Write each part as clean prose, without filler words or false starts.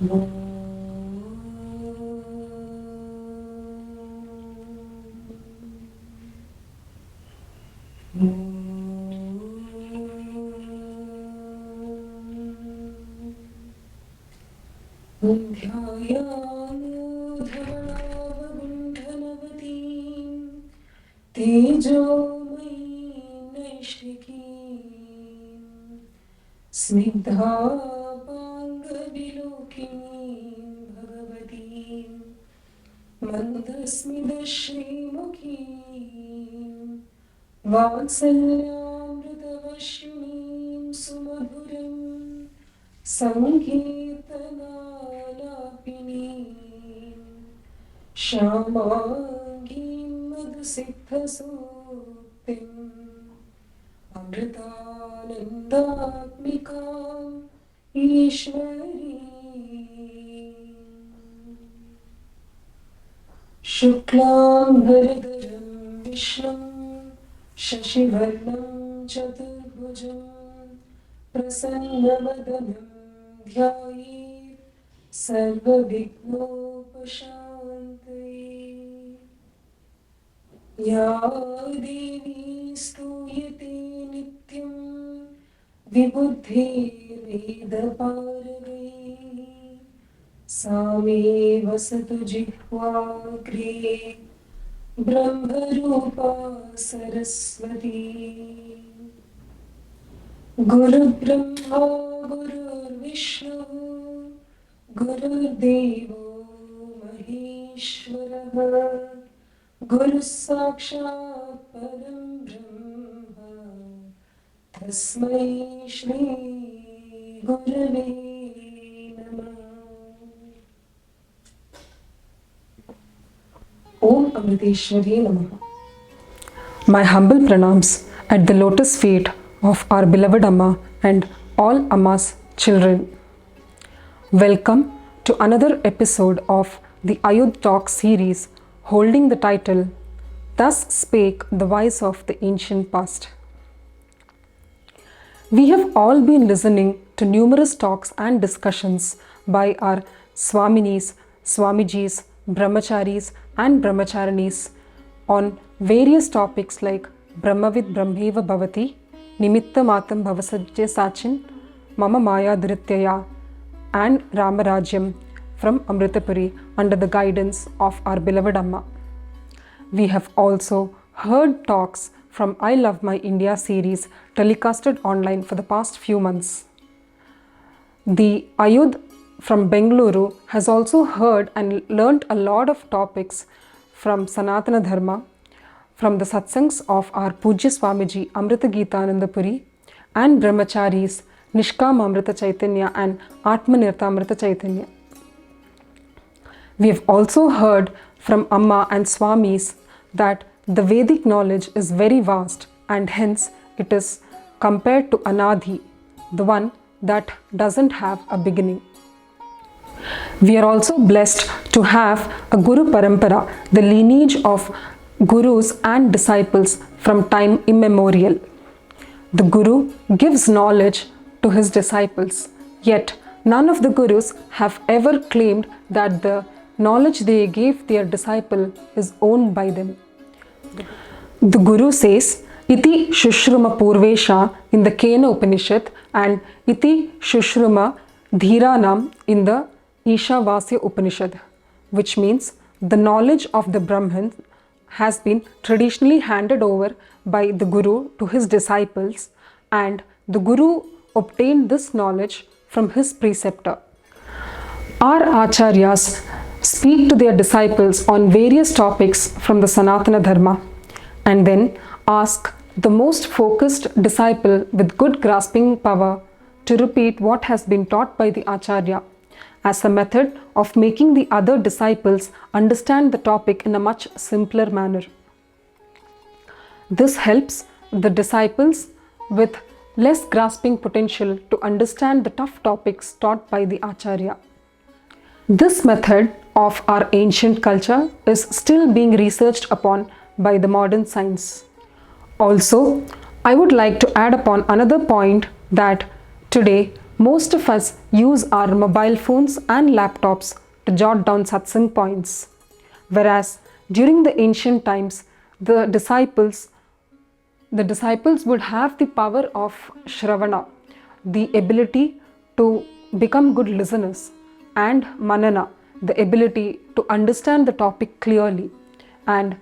ध्यायामोधवलावगुण्ठनवतीं तेजोमयीं नैष्टिकीं स्निग्धापाङ्गविलोकिनीं भगवतीं मन्दस्मितश्रीमुखीं वात्सल्यामृतवर्षिणीं सुमधुरं सङ्कीर्तनालापिनीं श्यामाङ्गीं मधुसिद्धसूक्तिम् अमृतानन्दात्मिकाम् ईश्वरी शुक्लाम्बरधरं विष्णुं शशिवर्णं चतुर्भुजं प्रसन्नवदनं ध्यायेत् सर्वविघ्नोपशान्तये। या देवी स्तूयते नित्यं विबुद्धिर्वेदपारगैः सा मे वसतु जिह्वाग्रे ब्रह्मरूपा सरस्वती। गुरुर्ब्रह्मा गुरुर्विष्णुः गुरुर्देवो महेश्वरः गुरुः साक्षात् परं ब्रह्म तस्मै श्री गुरवे नमः। Om Amriteshwari Namaha. My humble pranams at the lotus feet of our beloved Amma and all Amma's children. Welcome to another episode of the Ayudh Talk series holding the title Thus Spake the Wise of the Ancient Past. We have all been listening to numerous talks and discussions by our Swaminis, Swamijis, Brahmacharis and Brahmacharinis on various topics like Brahmavid Brahmeva Bhavati, Nimitta Matam Bhavasajya Sachin, Mama Maya Dhrityaya and Ramarajyam from Amritapuri under the guidance of our beloved Amma. We have also heard talks from I Love My India series telecasted online for the past few months. The Ayudh from Bangalore has also heard and learnt a lot of topics from Sanatana Dharma, from the satsangs of our Pujya Swamiji Amrita Geetananda Puri and Brahmacharis Nishkam Amrita Chaitanya and Atmanirta Amrita Chaitanya. We have also heard from Amma and Swamis that the Vedic knowledge is very vast and hence it is compared to Anadhi, the one that doesn't have a beginning. We are also blessed to have a Guru Parampara, the lineage of Gurus and disciples from time immemorial. The Guru gives knowledge to his disciples, yet none of the Gurus have ever claimed that the knowledge they gave their disciple is owned by them. The Guru says, Iti Shushruma Purvesha in the Kena Upanishad and Iti Shushruma Dhiranam in the Ishavasya Upanishad, which means the knowledge of the Brahman has been traditionally handed over by the Guru to his disciples and the Guru obtained this knowledge from his preceptor. Our Acharyas speak to their disciples on various topics from the Sanatana Dharma and then ask the most focused disciple with good grasping power to repeat what has been taught by the Acharya as a method of making the other disciples understand the topic in a much simpler manner. This helps the disciples with less grasping potential to understand the tough topics taught by the Acharya. This method of our ancient culture is still being researched upon by the modern science. Also, I would like to add upon another point that today Most of us use our mobile phones and laptops to jot down satsang points, whereas during the ancient times, the disciples would have the power of Shravana, the ability to become good listeners, and Manana, the ability to understand the topic clearly, and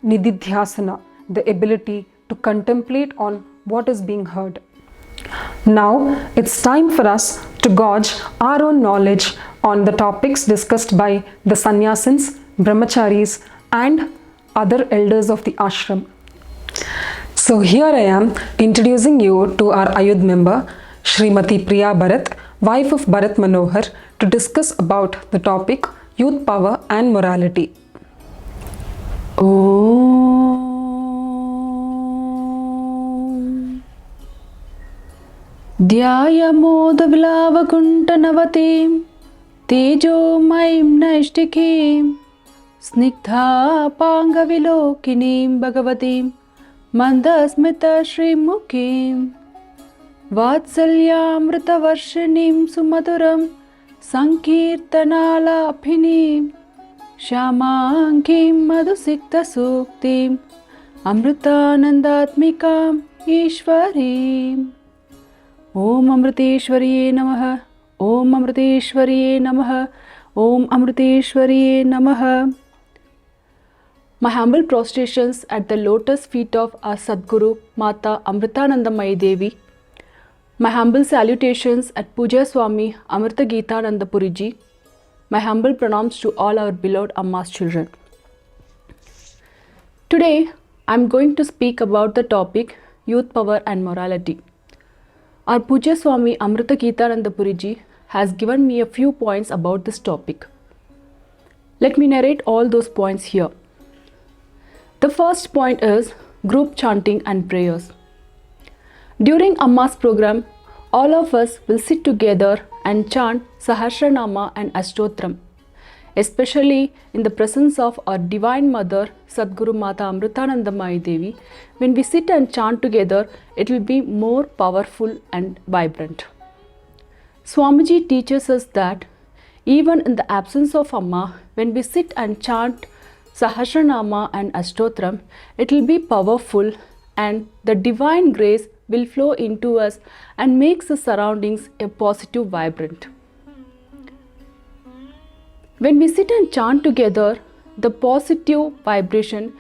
Nididhyasana, the ability to contemplate on what is being heard. Now it's time for us to gauge our own knowledge on the topics discussed by the sannyasins, brahmacharis, and other elders of the ashram. So here I am introducing you to our Ayudh member, Srimati Priya Bharat, wife of Bharat Manohar, to discuss about the topic youth power and morality. ध्यायमोदविलावकुण्ठनवतीं तेजोमयीं नैष्टिकीं स्निग्धापाङ्गविलोकिनीं भगवतीं मन्दस्मितश्रीमुखीं वात्सल्यामृतवर्षिणीं सुमधुरं सङ्कीर्तनालापिनीं श्यामाङ्गीं मधुसिक्तसूक्तिम् अमृतानन्दात्मिकाम् ईश्वरीम्। ओम अमृतेश्वर्ये नमः। ओम अमृतेश्वर्ये नमः। ओम अमृतेश्वर्ये नमः। My humble prostrations at the lotus feet of our Sadguru Mata Amritanandamayi Devi. My humble salutations at Puja Swami Amrita Geetananda Puriji. My humble pranams to all our beloved Amma's children. Today I am going to speak about the topic youth power and morality. Our Puja Swami Amrita Geetananda Puriji has given me a few points about this topic. Let me narrate all those points here. The first point is group chanting and prayers. During Amma's program, all of us will sit together and chant Sahasranama and Ashtotram, especially in the presence of our Divine Mother Sadguru Mata Amritanandamayi Devi. When we sit and chant together, it will be more powerful and vibrant. Swamiji teaches us that even in the absence of Amma, when we sit and chant Sahasranama and Ashtotram, it will be powerful and the divine grace will flow into us and makes the surroundings a positive vibrant. When we sit and chant together, the positive vibration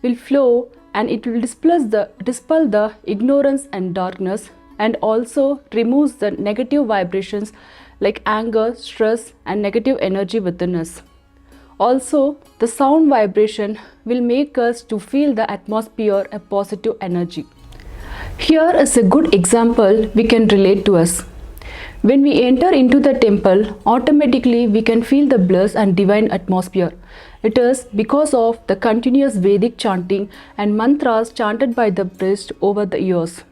will flow and it will dispel the ignorance and darkness, and also removes the negative vibrations like anger, stress and negative energy within us. Also, the sound vibration will make us to feel the atmosphere a positive energy. Here is a good example we can relate to us. When we enter into the temple, automatically we can feel the bliss and divine atmosphere. It is because of the continuous Vedic chanting and mantras chanted by the priest over the years.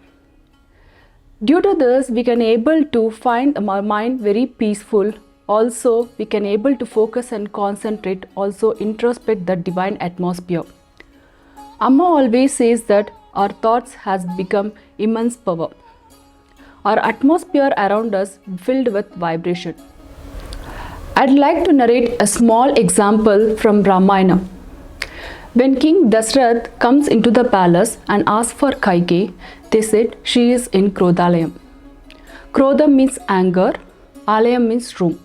Due to this, we can able to find our mind very peaceful. Also, we can able to focus and concentrate, also introspect the divine atmosphere. Amma always says that our thoughts has become immense power. Our atmosphere around us filled with vibration. I'd like to narrate a small example from Ramayana. When King Dasrath comes into the palace and asks for Kaikeyi, they said she is in Krodhalayam. Krodha means anger, Alayam means room.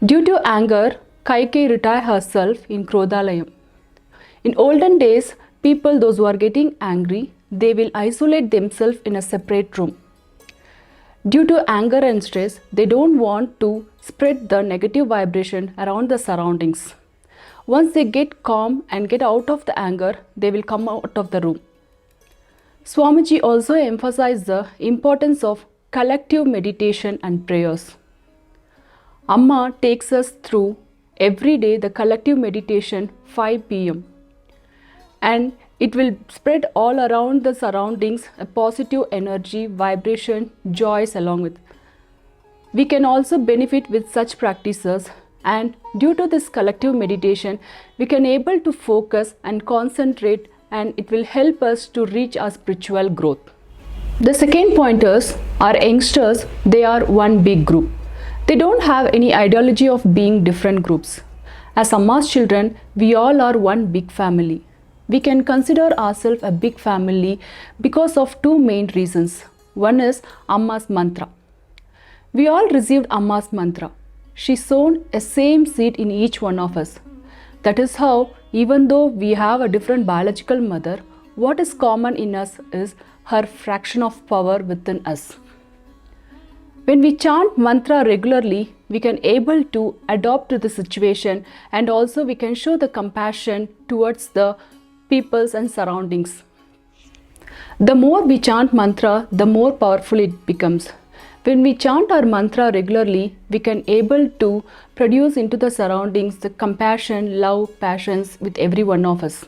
Due to anger, Kaikeyi retired herself in Krodhalayam. In olden days, people, those who are getting angry, they will isolate themselves in a separate room. Due to anger and stress, they don't want to spread the negative vibration around the surroundings. Once they get calm and get out of the anger, they will come out of the room. Swamiji also emphasized the importance of collective meditation and prayers. Amma takes us through every day the collective meditation 5 p.m. and it will spread all around the surroundings a positive energy, vibration, joys along with. We can also benefit with such practices, and due to this collective meditation, we can able to focus and concentrate, and it will help us to reach our spiritual growth. The second pointers are youngsters, they are one big group. They don't have any ideology of being different groups. As Amma's children, we all are one big family. We can consider ourselves a big family because of two main reasons. One is Amma's mantra. We all received Amma's mantra. She sown a same seed in each one of us. That is how, even though we have a different biological mother, what is common in us is her fraction of power within us. When we chant mantra regularly, we can able to adopt to the situation, and also we can show the compassion towards the peoples and surroundings. The more we chant mantra, the more powerful it becomes. When we chant our mantra regularly, we can able to produce into the surroundings the compassion, love, passions with every one of us.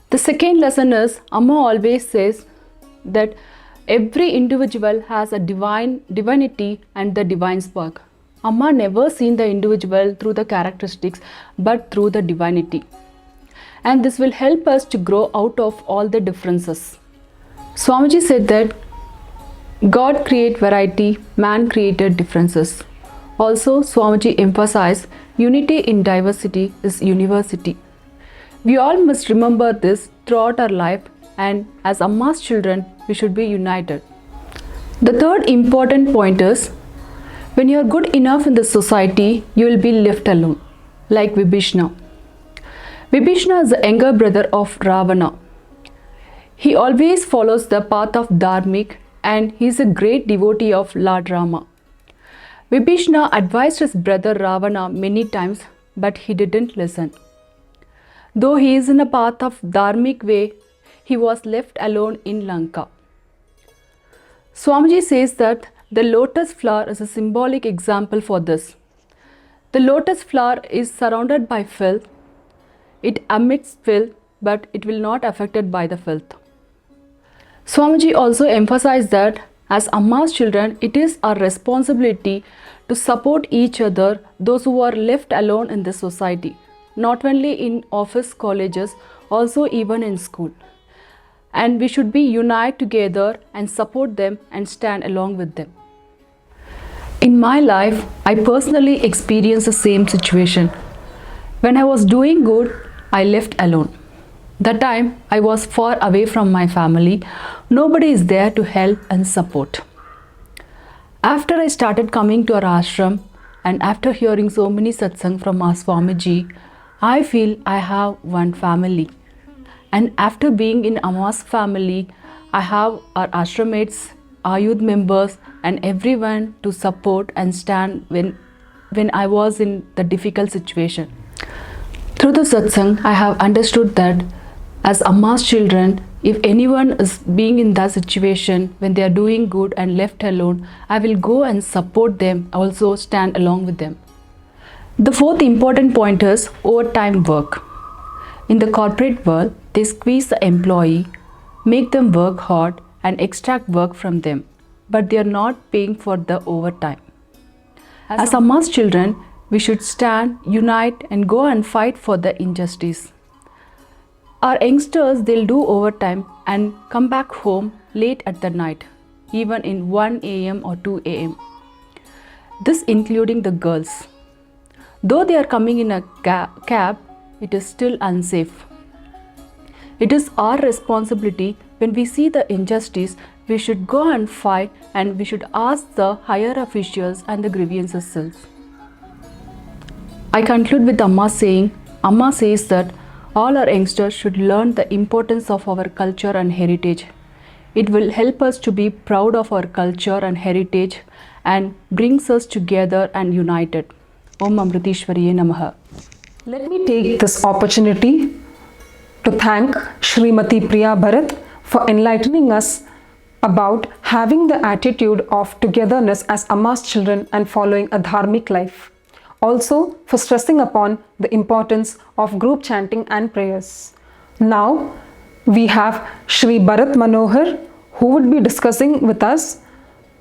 The second lesson is, Amma always says that every individual has a divinity and the divine spark. Amma never seen the individual through the characteristics but through the divinity. And this will help us to grow out of all the differences. Swamiji said that God created variety, man created differences. Also, Swamiji emphasized unity in diversity is university. We all must remember this throughout our life, and as Amma's children, we should be united. The third important point is, when you are good enough in the society, you will be left alone, like Vibhishna. Vibhishna is the younger brother of Ravana. He always follows the path of Dharmik, and he is a great devotee of Lord Rama. Vibhishna advised his brother Ravana many times, but he didn't listen. Though he is in a path of Dharmic way, he was left alone in Lanka. Swamiji says that the lotus flower is a symbolic example for this. The lotus flower is surrounded by filth. It emits filth, but it will not affected by the filth. Swamiji also emphasized that as Amma's children, it is our responsibility to support each other, those who are left alone in the society. Not only in office, colleges, also even in school. And we should be unite together and support them and stand along with them. In my life, I personally experienced the same situation. When I was doing good, I left alone. That time, I was far away from my family. Nobody is there to help and support. After I started coming to our ashram, and after hearing so many satsang from our Swamiji, I feel I have one family. And after being in Amma's family, I have our ashramates, Ayudh members, and everyone to support and stand when I was in the difficult situation. Through the satsang, I have understood that as Amma's children, if anyone is being in that situation when they are doing good and left alone, I will go and support them, also stand along with them. The fourth important point is overtime work. In the corporate world, they squeeze the employee, make them work hard and extract work from them, but they are not paying for the overtime. As Amma's children, we should stand, unite and go and fight for the injustice. Our youngsters, they'll do overtime and come back home late at the night, even in 1 a.m. or 2 a.m. This including the girls. Though they are coming in a cab, it is still unsafe. It is our responsibility when we see the injustice, we should go and fight and we should ask the higher officials and the grievances cells. I conclude with Amma saying, Amma says that all our youngsters should learn the importance of our culture and heritage. It will help us to be proud of our culture and heritage and brings us together and united. Om Amriteshwariye Namaha. Let me take this opportunity to thank Srimati Priya Bharat for enlightening us about having the attitude of togetherness as Amma's children and following a dharmic life. Also for stressing upon the importance of group chanting and prayers. Now we have Shri Bharat Manohar who would be discussing with us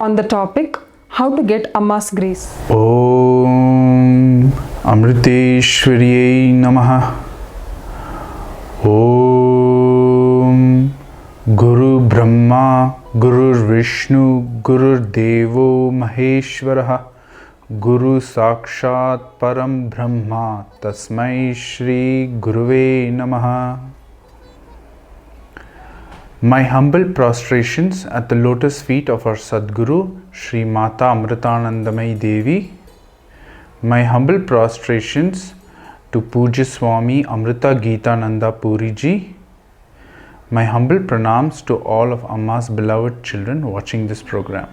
on the topic how to get Amma's grace. Om Amriteshwariye Namaha. Om Guru Brahma Gurur Vishnu, Gurur Devo Maheshwaraha, Guru Sakshat Param Brahma, Tasmai Shri Guruve Namaha. My humble prostrations at the lotus feet of our Sadguru, Shri Mata Amritanandamayi Devi. My humble prostrations to Pujya Swami Amrita Geetananda Puri Ji. My humble pranams to all of Amma's beloved children watching this program.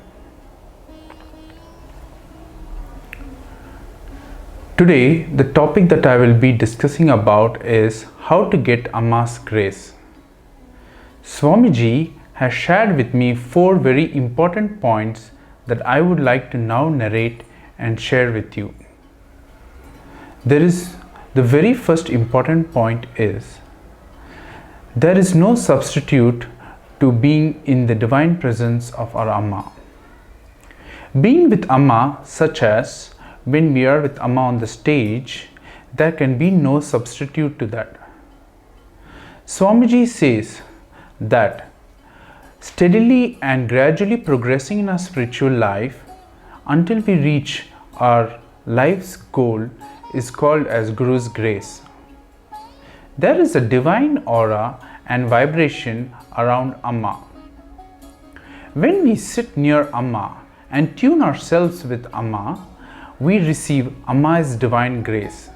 Today, the topic that I will be discussing about is how to get Amma's grace. Swamiji has shared with me 4 very important points that I would like to now narrate and share with you. The very first important point is, there is no substitute to being in the divine presence of our Amma. Being with Amma, such as when we are with Amma on the stage, there can be no substitute to that. Swamiji says that steadily and gradually progressing in our spiritual life until we reach our life's goal is called as Guru's grace. There is a divine aura and vibration around Amma. When we sit near Amma and tune ourselves with Amma, we receive Amma's divine grace.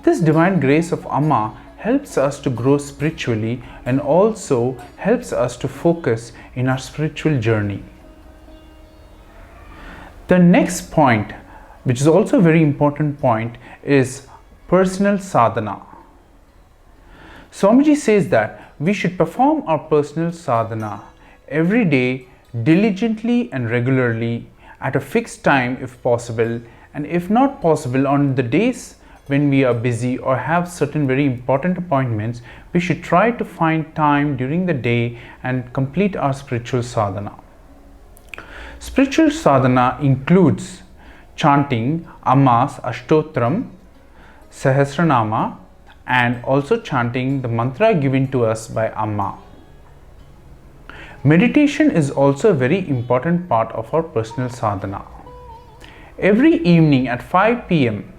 This divine grace of Amma helps us to grow spiritually and also helps us to focus in our spiritual journey. The next point, which is also a very important point, is personal sadhana. Swamiji says that we should perform our personal sadhana every day diligently and regularly at a fixed time if possible, and if not possible on the days when we are busy or have certain very important appointments, we should try to find time during the day and complete our spiritual sadhana. Spiritual sadhana includes chanting Amma's Ashtotram, Sahasranama, and also chanting the mantra given to us by Amma. Meditation is also a very important part of our personal sadhana. Every evening at 5 p.m.,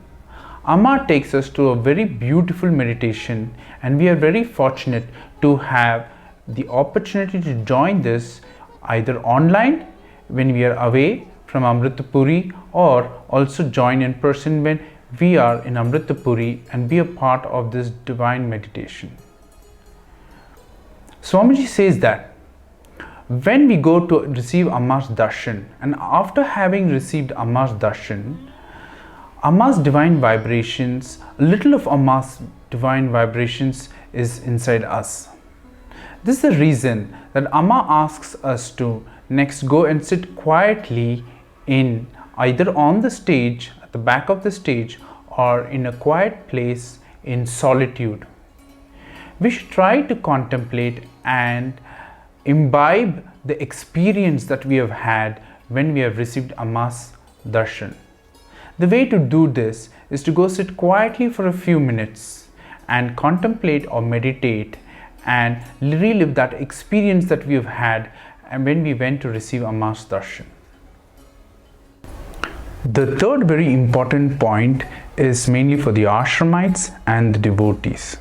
Amma takes us to a very beautiful meditation, and we are very fortunate to have the opportunity to join this either online when we are away from Amritapuri, or also join in person when we are in Amritapuri and be a part of this divine meditation. Swamiji says that when we go to receive Amma's darshan, and after having received Amma's darshan, Amma's divine vibrations, a little of Amma's divine vibrations is inside us. This is the reason that Amma asks us to next go and sit quietly in either on the stage, at the back of the stage, or in a quiet place in solitude. We should try to contemplate and imbibe the experience that we have had when we have received Amma's darshan. The way to do this is to go sit quietly for a few minutes and contemplate or meditate and relive that experience that we have had when we went to receive Amma's darshan. The third very important point is mainly for the ashramites and the devotees.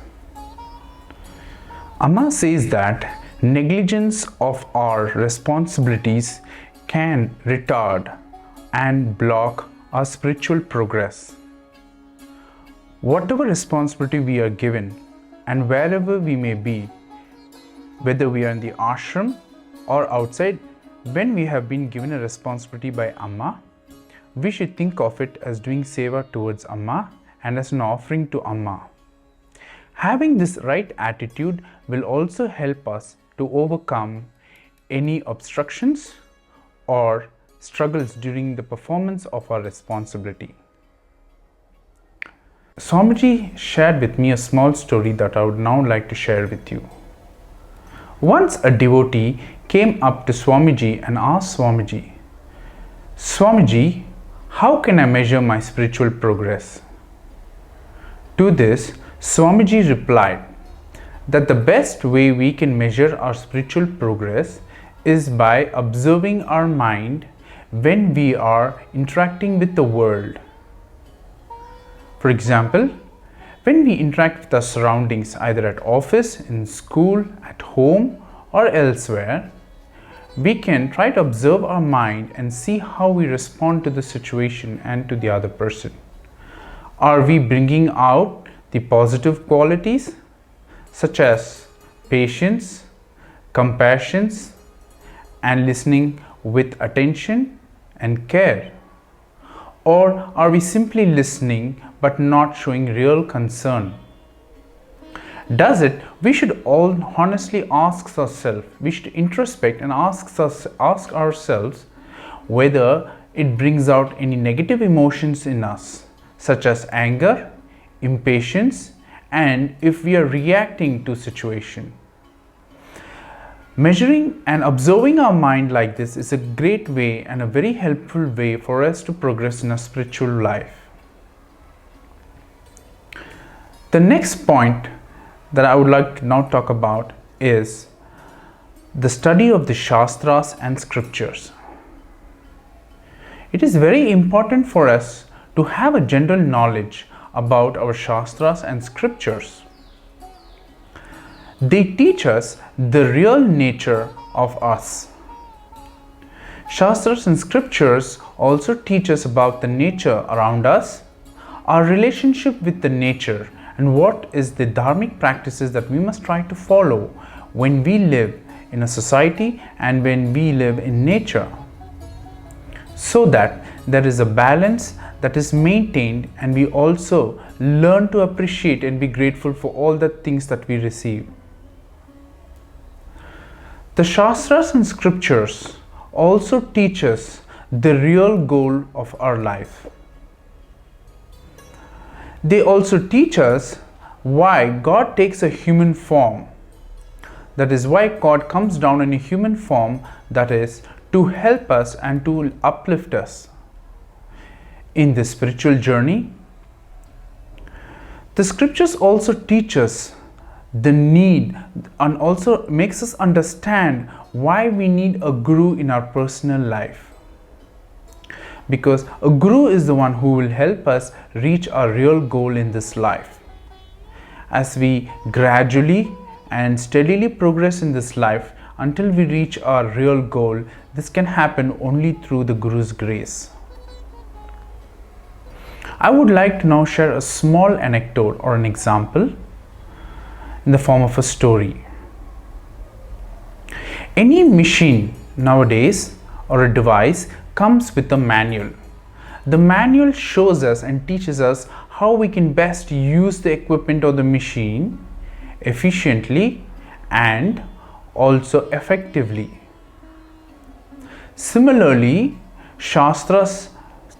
Amma says that negligence of our responsibilities can retard and block our spiritual progress. Whatever responsibility we are given and wherever we may be, whether we are in the ashram or outside, when we have been given a responsibility by Amma, we should think of it as doing seva towards Amma and as an offering to Amma. Having this right attitude will also help us to overcome any obstructions or struggles during the performance of our responsibility. Swamiji shared with me a small story that I would now like to share with you. Once a devotee came up to Swamiji and asked Swamiji, "Swamiji, how can I measure my spiritual progress?" To this, Swamiji replied that the best way we can measure our spiritual progress is by observing our mind when we are interacting with the world. For example, when we interact with our surroundings, either at office, in school, at home, or elsewhere, we can try to observe our mind and see how we respond to the situation and to the other person. Are we bringing out the positive qualities such as patience, compassion, and listening with attention and care? Or are we simply listening but not showing real concern? Does it? We should all honestly ask ourselves, we should introspect and ask ourselves whether it brings out any negative emotions in us, such as anger, impatience, and if we are reacting to situation. Measuring and observing our mind like this is a great way and a very helpful way for us to progress in our spiritual life. The next point that I would like to now talk about is the study of the Shastras and Scriptures. It is very important for us to have a general knowledge about our Shastras and Scriptures. They teach us the real nature of us. Shastras and Scriptures also teach us about the nature around us, our relationship with the nature, and what is the dharmic practices that we must try to follow when we live in a society and when we live in nature, so that there is a balance that is maintained and we also learn to appreciate and be grateful for all the things that we receive. The Shastras and Scriptures also teach us the real goal of our life. They also teach us why God takes a human form. That is why God comes down in a human form, that is to help us and to uplift us in this spiritual journey. The Scriptures also teach us the need and also makes us understand why we need a guru in our personal life, because a guru is the one who will help us reach our real goal in this life. As we gradually and steadily progress in this life until we reach our real goal, this can happen only through the Guru's grace. I would like to now share a small anecdote or an example in the form of a story. Any machine nowadays or a device comes with a manual. The manual shows us and teaches us how we can best use the equipment or the machine efficiently and also effectively. Similarly, Shastras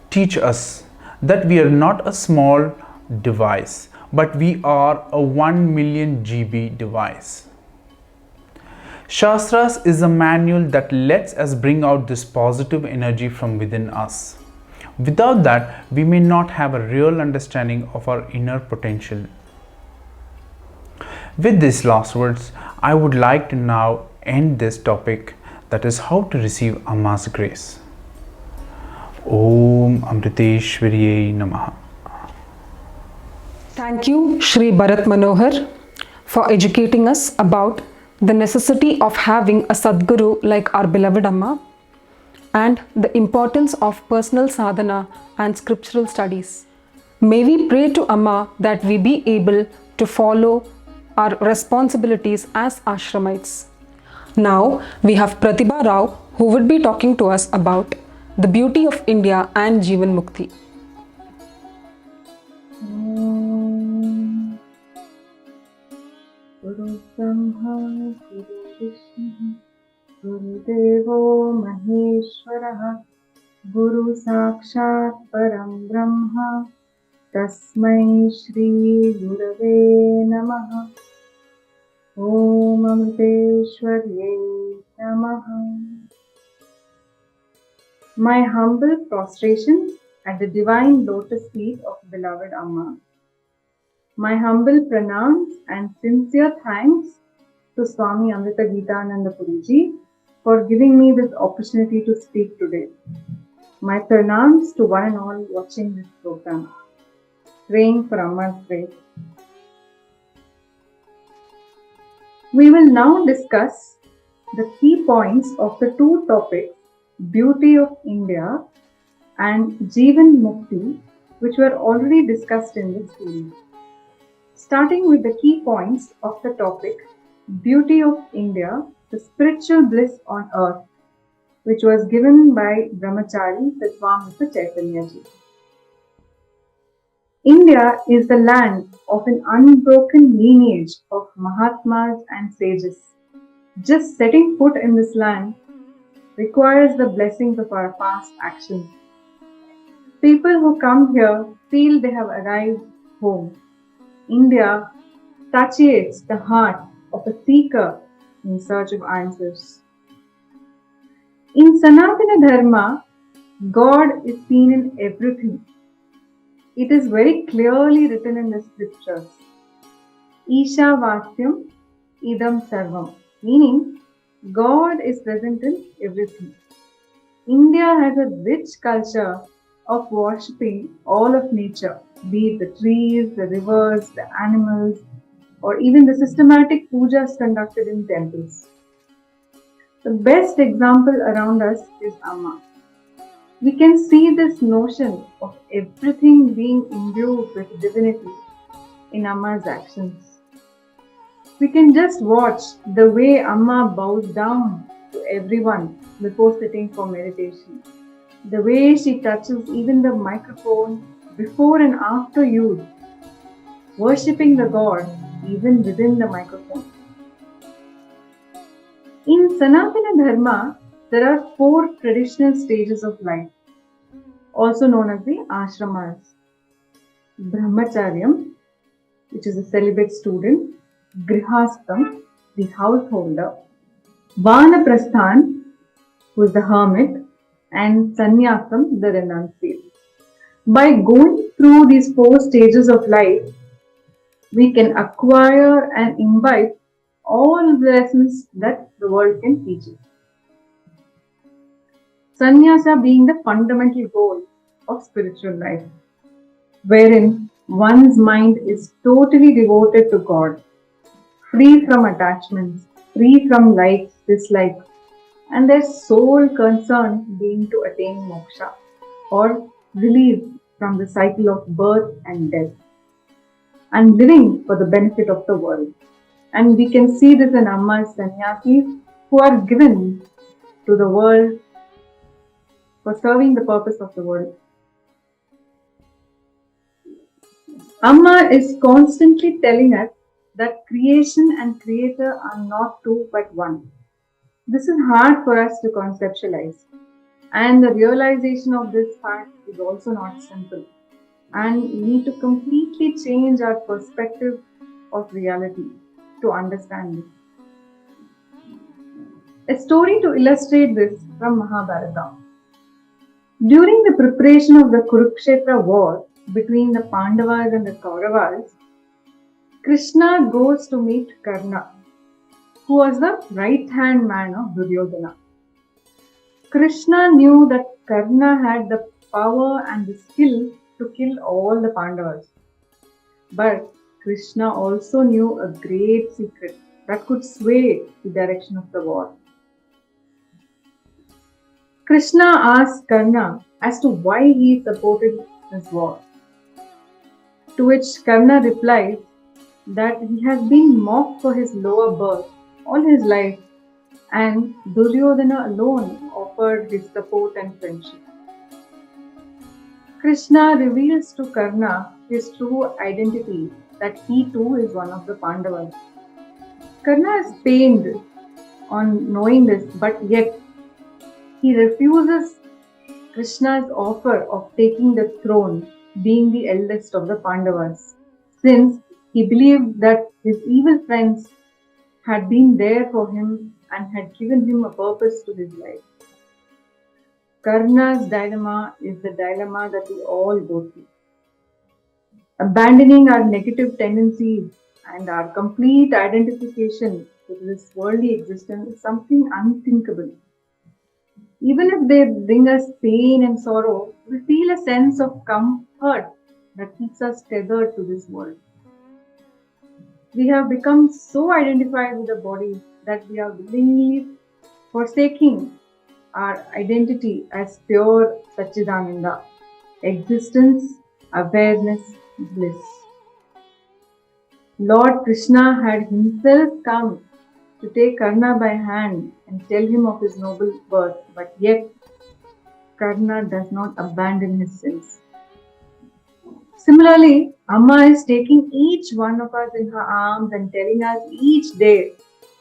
teach us that we are not a small device, but we are a 1 million GB device. Shastras is a manual that lets us bring out this positive energy from within us. Without that, we may not have a real understanding of our inner potential. With these last words, I would like to now end this topic, that is how to receive Amma's grace. Om Amriteshwariyai Namaha. Thank you, Shri Bharat Manohar, for educating us about the necessity of having a Sadguru like our beloved Amma and the importance of personal sadhana and scriptural studies. May we pray to Amma that we be able to follow our responsibilities as Ashramites. Now we have Pratibha Rao, who would be talking to us about the beauty of India and Jivan Mukti. Guru Brahma, Guru Vishnu, Guru Devo Maheshwaraha, Guru Sakshat Param Brahma, Tasmai Shri Gurave Namaha. Om Amriteshwarye Namaha. My humble prostrations at the divine lotus feet of beloved Amma. My humble pranams and sincere thanks to Swami Amrita Gitananda Puriji for giving me this opportunity to speak today. My pranams to one and all watching this program. Praying for Amma's grace. We will now discuss the key points of the two topics, Beauty of India and Jeevan Mukti, which were already discussed in this series. Starting with the key points of the topic, Beauty of India, the spiritual bliss on earth, which was given by Brahmachari Tattwamrita Chaitanya Ji. India is the land of an unbroken lineage of Mahatmas and sages. Just setting foot in this land requires the blessings of our past actions. People who come here feel they have arrived home. India satiates the heart of a seeker in search of answers. In Sanatana Dharma, God is seen in everything. It is very clearly written in the scriptures. Isha Vasyam Idam Sarvam, meaning God is present in everything. India has a rich culture of worshipping all of nature, be it the trees, the rivers, the animals, or even the systematic pujas conducted in temples. The best example around us is Amma. We can see this notion of everything being imbued with divinity in Amma's actions. We can just watch the way Amma bows down to everyone before sitting for meditation. The way she touches even the microphone before and after use, worshipping the God even within the microphone. In Sanatana Dharma, there are 4 traditional stages of life, also known as the ashramas. Brahmacharyam, which is a celibate student, Grihastham, the householder, Vanaprasthan, who is the hermit, and Sannyasam, the renunciate. By going through these 4 stages of life, we can acquire and imbibe all the lessons that the world can teach us. Sannyasa being the fundamental goal of spiritual life, wherein one's mind is totally devoted to God, free from attachments, free from likes, dislikes, and their sole concern being to attain moksha or release from the cycle of birth and death, and living for the benefit of the world. And we can see this in Amma's sannyasis who are given to the world for serving the purpose of the world. Amma is constantly telling us that creation and creator are not two but one. This is hard for us to conceptualize, and the realization of this fact is also not simple, and we need to completely change our perspective of reality to understand this. A story to illustrate this from Mahabharata. During the preparation of the Kurukshetra war between the Pandavas and the Kauravas, Krishna goes to meet Karna, who was the right-hand man of Duryodhana. Krishna knew that Karna had the power and the skill to kill all the Pandavas. But Krishna also knew a great secret that could sway the direction of the war. Krishna asked Karna as to why he supported this war. To which Karna replied that he has been mocked for his lower birth all his life, and Duryodhana alone offered his support and friendship. Krishna reveals to Karna his true identity, that he too is one of the Pandavas. Karna is pained on knowing this, but yet he refuses Krishna's offer of taking the throne, being the eldest of the Pandavas, since he believed that his evil friends had been there for him and had given him a purpose to his life. Karna's dilemma is the dilemma that we all go through. Abandoning our negative tendencies and our complete identification to this worldly existence is something unthinkable. Even if they bring us pain and sorrow, we feel a sense of comfort that keeps us tethered to this world. We have become so identified with the body that we are willingly forsaking our identity as pure Satchidananda, existence, awareness, bliss. Lord Krishna had himself come to take Karna by hand and tell him of his noble birth, but yet Karna does not abandon his sins. Similarly, Amma is taking each one of us in her arms and telling us each day,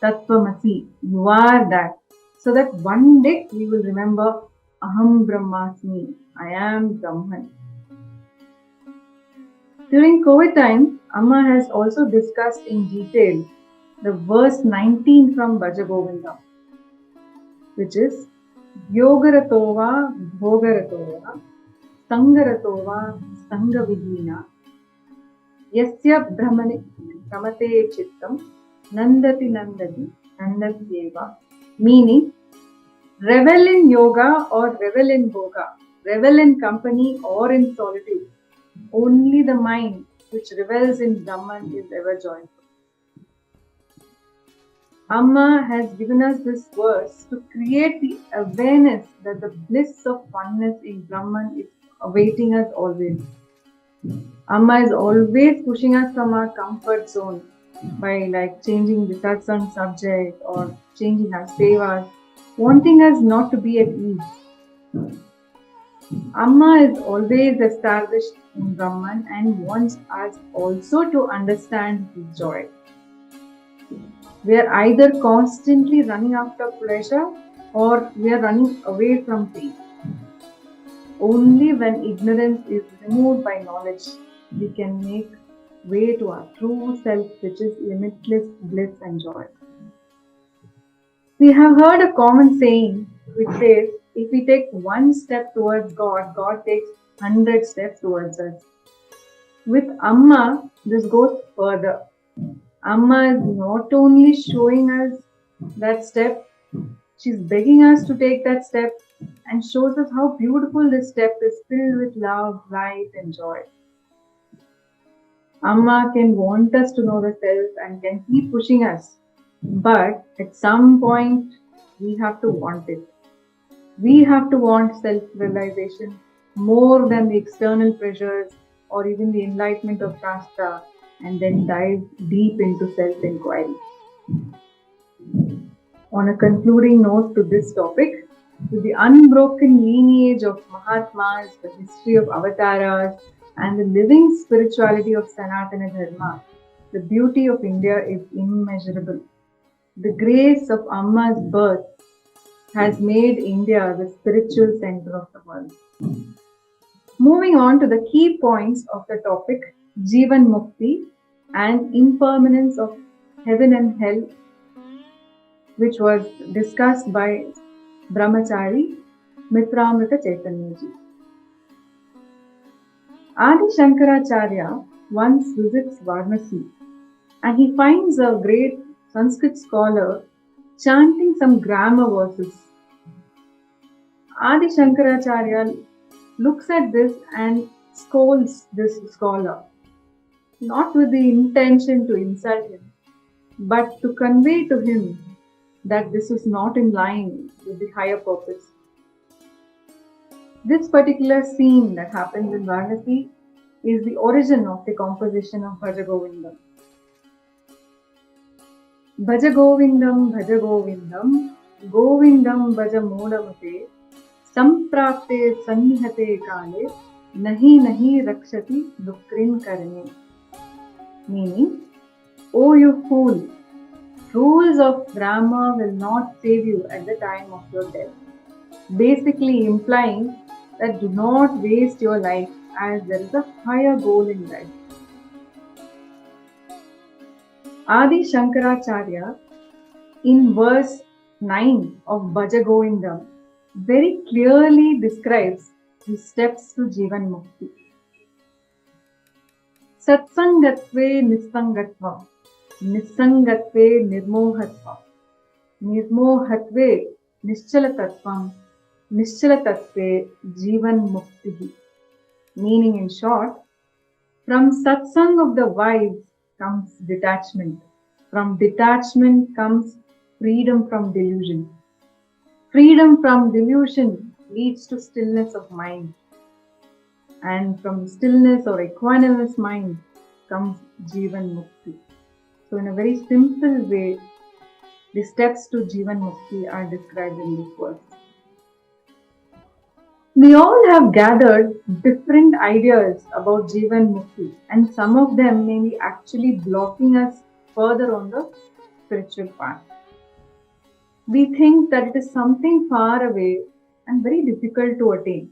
Tattvamasi, you are that, so that one day we will remember Aham Brahmasmi, I am Brahman. During COVID time, Amma has also discussed in detail the verse 19 from Bhaja Govindam, which is Yogaratova Bhogaratova Sangaratova Sangavidina Yasya Brahmate Chittam Nandati Nandati Nandatyeva, meaning revel in yoga or revel in bhoga, revel in company or in solitude. Only the mind which revels in Brahman is ever joyful. Amma has given us this verse to create the awareness that the bliss of oneness in Brahman is awaiting us always. Amma is always pushing us from our comfort zone by changing the satsang subject or changing our sevas, wanting us not to be at ease. Amma is always established in Brahman and wants us also to understand his joy. We are either constantly running after pleasure or we are running away from pain. Only when ignorance is removed by knowledge, we can make way to our true self, which is limitless bliss and joy. We have heard a common saying which says, if we take one step towards God, God takes 100 steps towards us. With Amma, this goes further. Amma is not only showing us that step, she's begging us to take that step and shows us how beautiful this step is, filled with love, light and joy. Amma can want us to know the self and can keep pushing us, but at some point we have to want it. We have to want self-realization more than the external pressures or even the enlightenment of Shastra, and then dive deep into self-inquiry. On a concluding note to this topic, with the unbroken lineage of Mahatmas, the history of avatars, and the living spirituality of Sanatana Dharma, the beauty of India is immeasurable. The grace of Amma's birth has made India the spiritual center of the world. Moving on to the key points of the topic, Jivan Mukti and impermanence of heaven and hell, which was discussed by Brahmachari Mitramrita Chaitanyaji. Adi Shankaracharya once visits Varanasi and he finds a great Sanskrit scholar chanting some grammar verses. Adi Shankaracharya looks at this and scolds this scholar, not with the intention to insult him, but to convey to him that this is not in line with the higher purpose. This particular scene that happens in Varanasi is the origin of the composition of Bhaja Govindam. Bhaja Govindam, Bhaja Govindam, Govindam Bhaja Modamate, Samprapte Sannihate Kale, Nahi Nahi Rakshati Dukrin Karne. Meaning, O you fool, rules of grammar will not save you at the time of your death. Basically implying that do not waste your life as there is a higher goal in life. Adi Shankaracharya in verse 9 of Bhaja Govindam very clearly describes the steps to Jivan Mukti. Satsangatve Nisangatva. Nisangatve nirmohatva. Nirmohatve nischalatatvam. Nischalatatve jivan mukti. Meaning in short, from satsang of the wise comes detachment. From detachment comes freedom from delusion. Freedom from delusion leads to stillness of mind. And from stillness or equanimous mind comes Jivan Mukti. So in a very simple way, the steps to Jivan Mukti are described in this verse. We all have gathered different ideas about Jivan Mukti, and some of them may be actually blocking us further on the spiritual path. We think that it is something far away and very difficult to attain.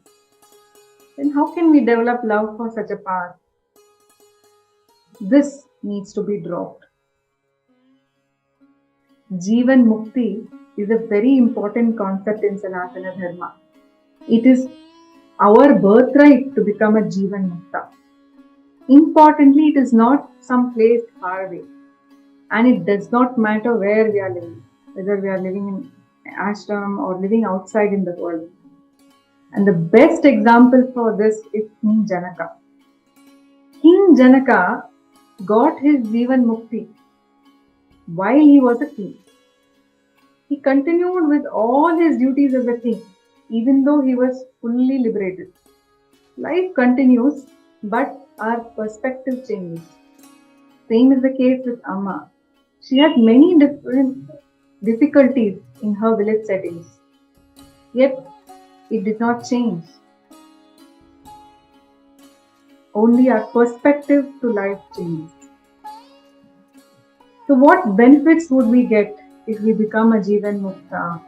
Then how can we develop love for such a path? This needs to be dropped. Jivan Mukti is a very important concept in Sanatana Dharma. It is our birthright to become a Jivan Mukta. Importantly, it is not some place far away. And it does not matter where we are living, whether we are living in ashram or living outside in the world. And the best example for this is King Janaka. King Janaka got his Jivan Mukti while he was a king. He continued with all his duties as a king, even though he was fully liberated. Life continues, but our perspective changes. Same is the case with Amma. She had many different difficulties in her village settings, yet it did not change. Only our perspective to life changes. So what benefits would we get if we become a Jivan Mukta?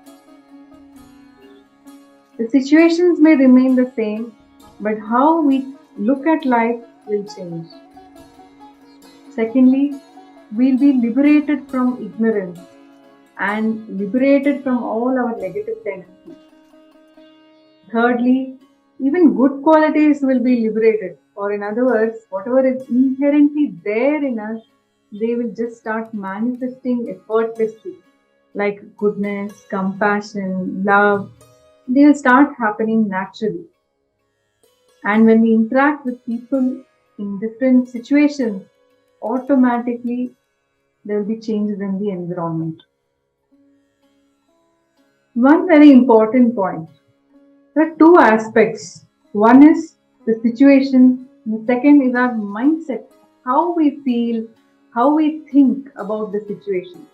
The situations may remain the same, but how we look at life will change. Secondly, we'll be liberated from ignorance and liberated from all our negative tendencies. Thirdly, even good qualities will be liberated, or in other words, whatever is inherently there in us, they will just start manifesting effortlessly, like goodness, compassion, love. They will start happening naturally. And when we interact with people in different situations, automatically there will be changes in the environment. One very important point. There are two aspects. One is the situation, and the second is our mindset, how we feel, how we think about the situation.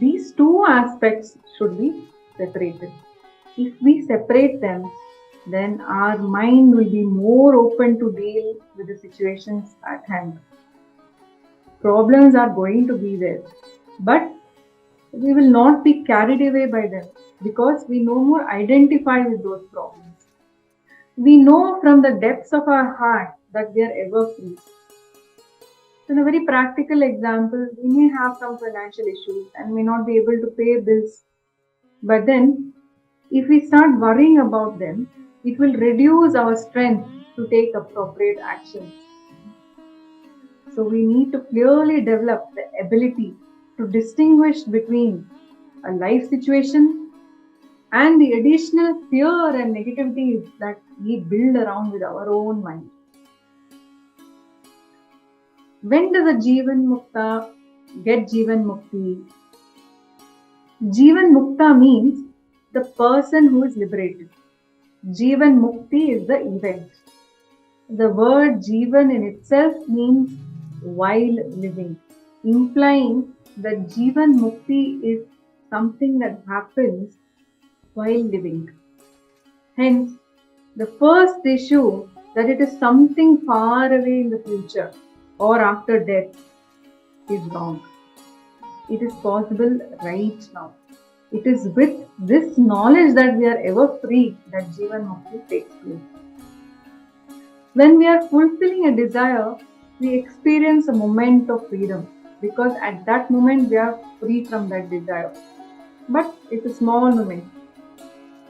These two aspects should be separated. If we separate them, then our mind will be more open to deal with the situations at hand. Problems are going to be there, but we will not be carried away by them because we no more identify with those problems. We know from the depths of our heart that we are ever free. So in a very practical example, we may have some financial issues and may not be able to pay bills. But then, if we start worrying about them, it will reduce our strength to take appropriate actions. So we need to clearly develop the ability to distinguish between a life situation and the additional fear and negativities that we build around with our own mind. When does a Jivan Mukta get Jivan Mukti? Jivan Mukta means the person who is liberated. Jivan Mukti is the event. The word Jivan in itself means while living, implying that Jivan Mukti is something that happens while living. Hence, the first issue that it is something far away in the future or after death is wrong. It is possible right now. It is with this knowledge that we are ever free that Jivan Mukti takes place. When we are fulfilling a desire, we experience a moment of freedom because at that moment we are free from that desire. But it's a small moment.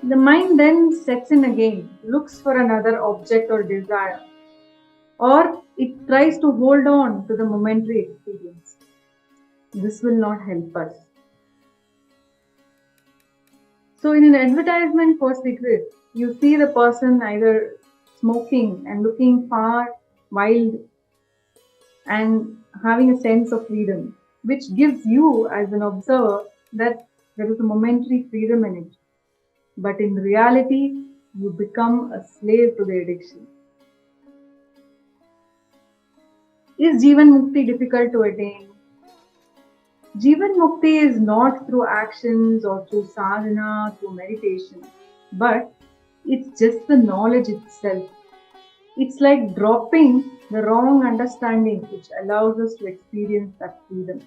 The mind then sets in again, looks for another object or desire, or it tries to hold on to the momentary experience. this will not help us. So in an advertisement for cigarettes, you see the person either smoking and looking far wild and having a sense of freedom, which gives you as an observer that there is a momentary freedom in it. But in reality, you become a slave to the addiction. Is Jivan Mukti difficult to attain? Jivan Mukti is not through actions or through sadhana, through meditation, but it's just the knowledge itself. It's like dropping the wrong understanding which allows us to experience that freedom.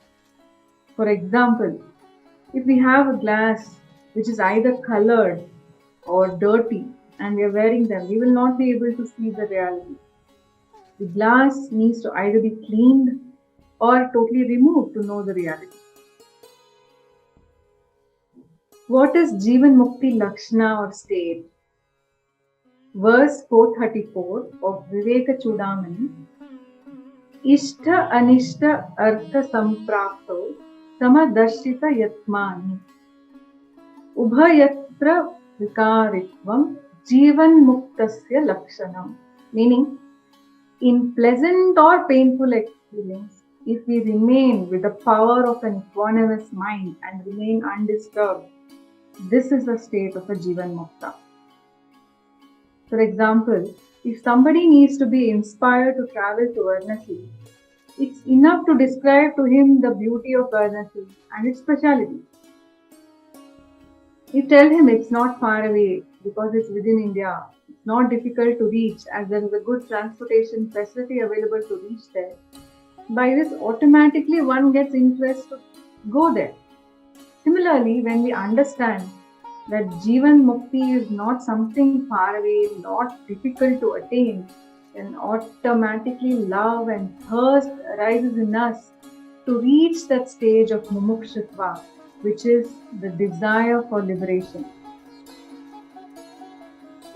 For example, if we have a glass which is either colored or dirty and we are wearing them, we will not be able to see the reality. The glass needs to either be cleaned or totally removed to know the reality. What is Jivan Mukti Lakshana or state? Verse 434 of Viveka Chudamani, Ishta Anishta Artha Samprapto Samadarshita Yatmani Ubhayatra Vikaritvam Jivan Muktasya Lakshanam. Meaning, in pleasant or painful experience, if we remain with the power of an equanimous mind and remain undisturbed, this is the state of a Jivan Mukta. For example, if somebody needs to be inspired to travel to Varanasi, it's enough to describe to him the beauty of Varanasi and its speciality. You tell him it's not far away because it's within India. It's not difficult to reach as there is a good transportation facility available to reach there. By this, automatically one gets interest to go there. Similarly, when we understand that Jivan Mukti is not something far away, not difficult to attain, then automatically love and thirst arises in us to reach that stage of mumukshutva, which is the desire for liberation.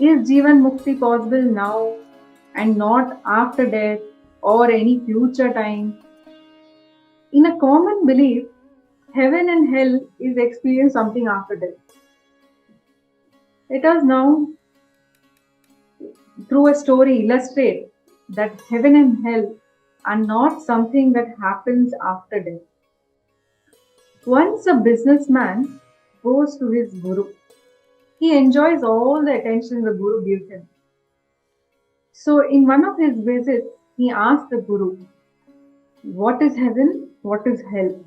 Is Jivan Mukti possible now and not after death or any future time? In a common belief, heaven and hell is experienced something after death. Let us now, through a story, illustrate that heaven and hell are not something that happens after death. Once a businessman goes to his guru. He enjoys all the attention the guru gives him. So in one of his visits, he asked the guru, what is heaven? What is hell?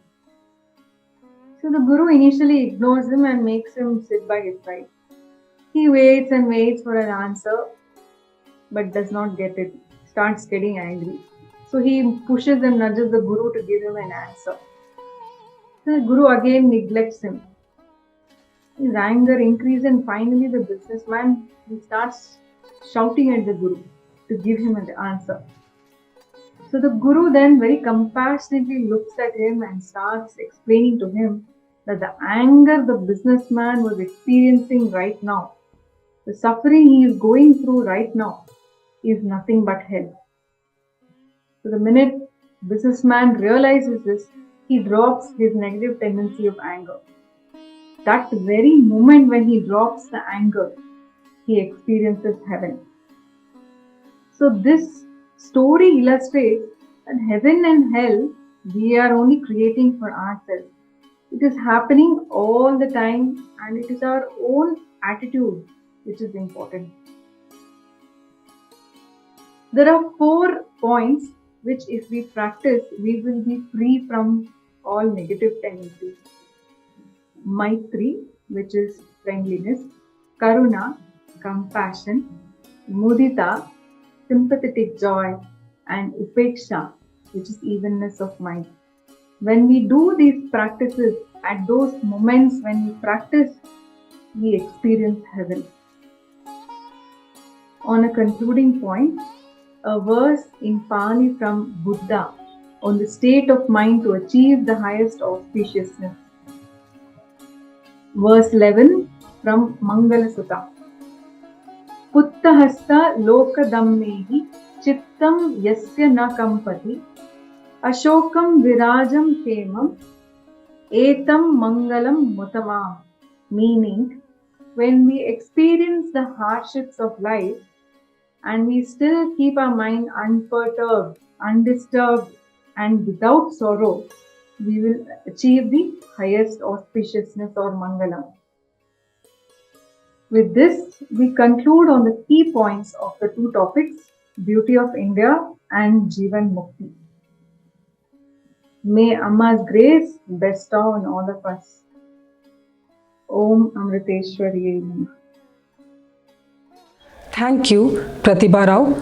So the guru initially ignores him and makes him sit by his side. He waits and waits for an answer, but does not get it. Starts getting angry. So he pushes and nudges the guru to give him an answer. So the guru again neglects him. His anger increases and finally the businessman starts shouting at the guru to give him an answer. So the guru then very compassionately looks at him and starts explaining to him that the anger the businessman was experiencing right now, the suffering he is going through right now, is nothing but hell. So the minute businessman realizes this, he drops his negative tendency of anger. That very moment when he drops the anger, he experiences heaven. So this story illustrates that heaven and hell we are only creating for ourselves. It is happening all the time and it is our own attitude which is important. There are 4 points which if we practice, we will be free from all negative tendencies. Maitri, which is friendliness, Karuna, compassion, Mudita, sympathetic joy, and Upeksha, which is evenness of mind. When we do these practices, at those moments when we practice, we experience heaven. On a concluding point, a verse in Pali from Buddha on the state of mind to achieve the highest auspiciousness. Verse 11 from Mangala Sutta. Puttahasta lokadammehi chittam yasya na kampati ashokam virajam kemam Etam Mangalam Mutamam, meaning when we experience the hardships of life and we still keep our mind unperturbed, undisturbed, and without sorrow, we will achieve the highest auspiciousness or Mangalam. With this, we conclude on the key points of the two topics, Beauty of India and Jivan Mukti. May Amma's grace bestow on all of us. Om Amriteshwariye Namaha. Thank you, Pratibha Rao,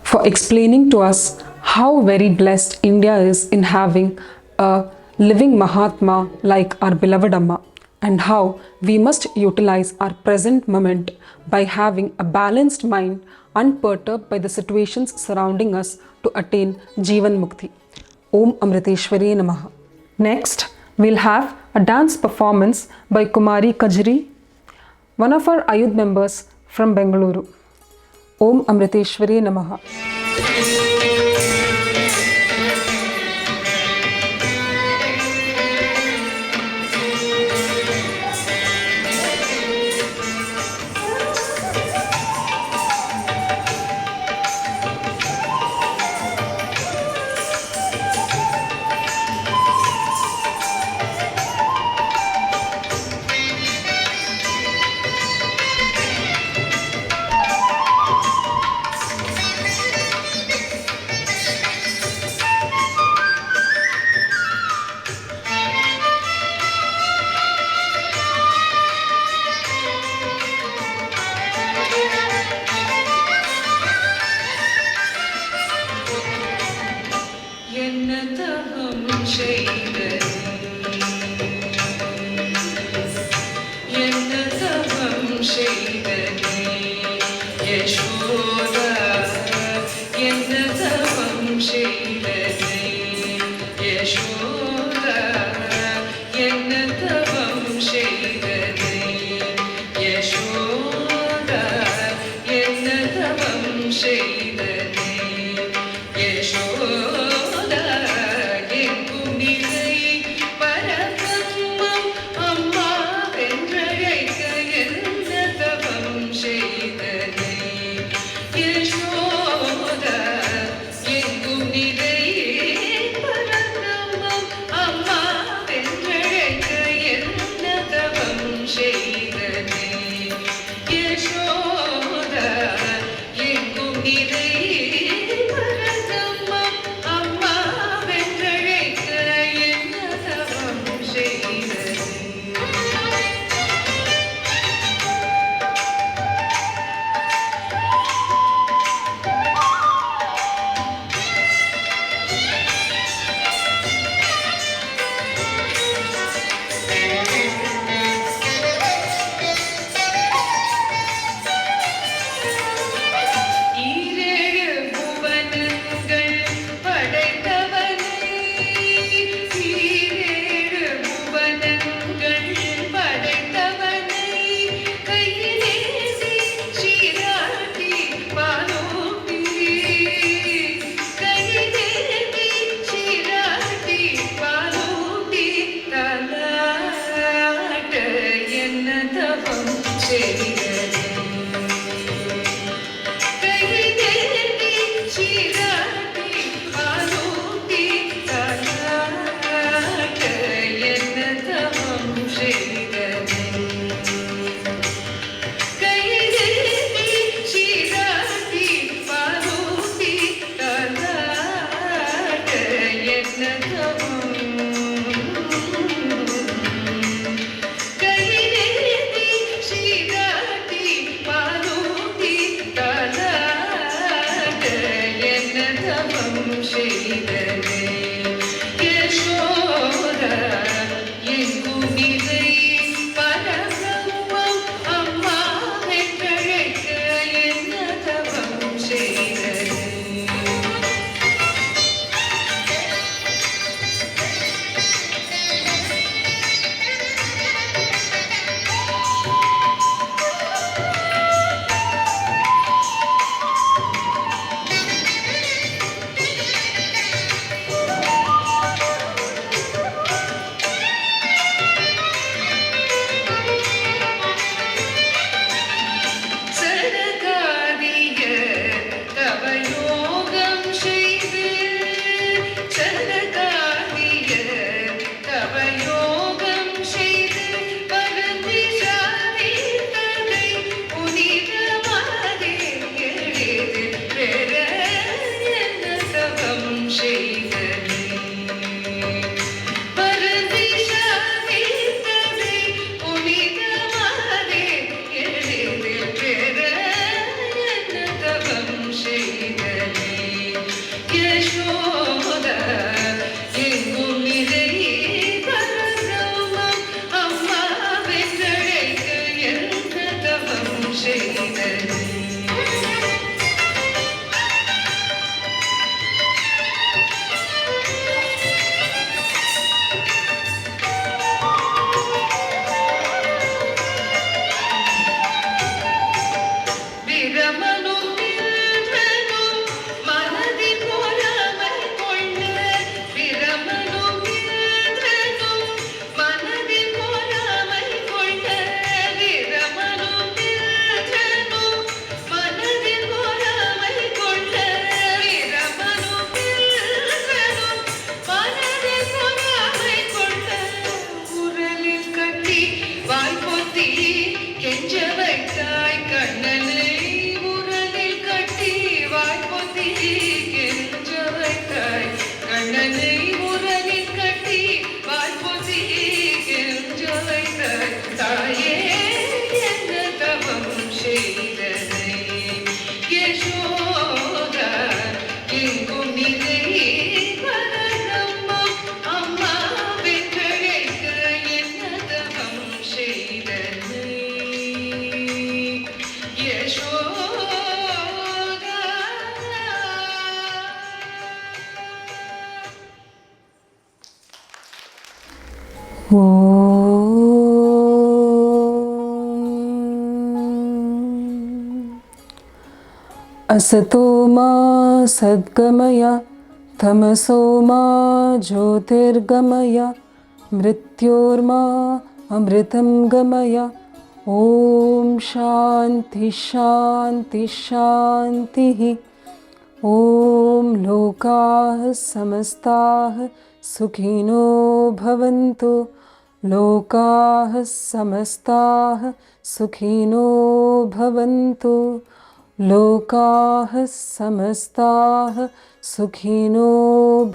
for explaining to us how very blessed India is in having a living Mahatma like our beloved Amma, and how we must utilize our present moment by having a balanced mind, unperturbed by the situations surrounding us to attain Jivan Mukti. Om Amriteshwari Namaha. Next, we'll have a dance performance by Kumari Kajri, one of our Ayudh members from Bangalore. Om Amriteshwari Namaha. असतो मा सद्गमय तमसो मा ज्योतिर्गमय मृत्योर्मा अमृतं गमय ॐ शान्ति शान्ति शान्तिः ॐ लोकाः समस्ताः सुखिनो भवन्तु लोकाः समस्ताः सुखिनो भवन्तु लोकाः समस्ताः सुखिनो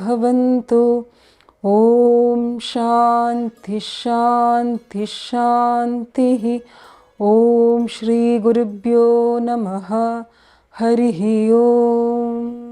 भवन्तु ॐ शान्ति शान्ति शान्तिः ॐ श्री गुरुभ्यो नमः हरिः ओम्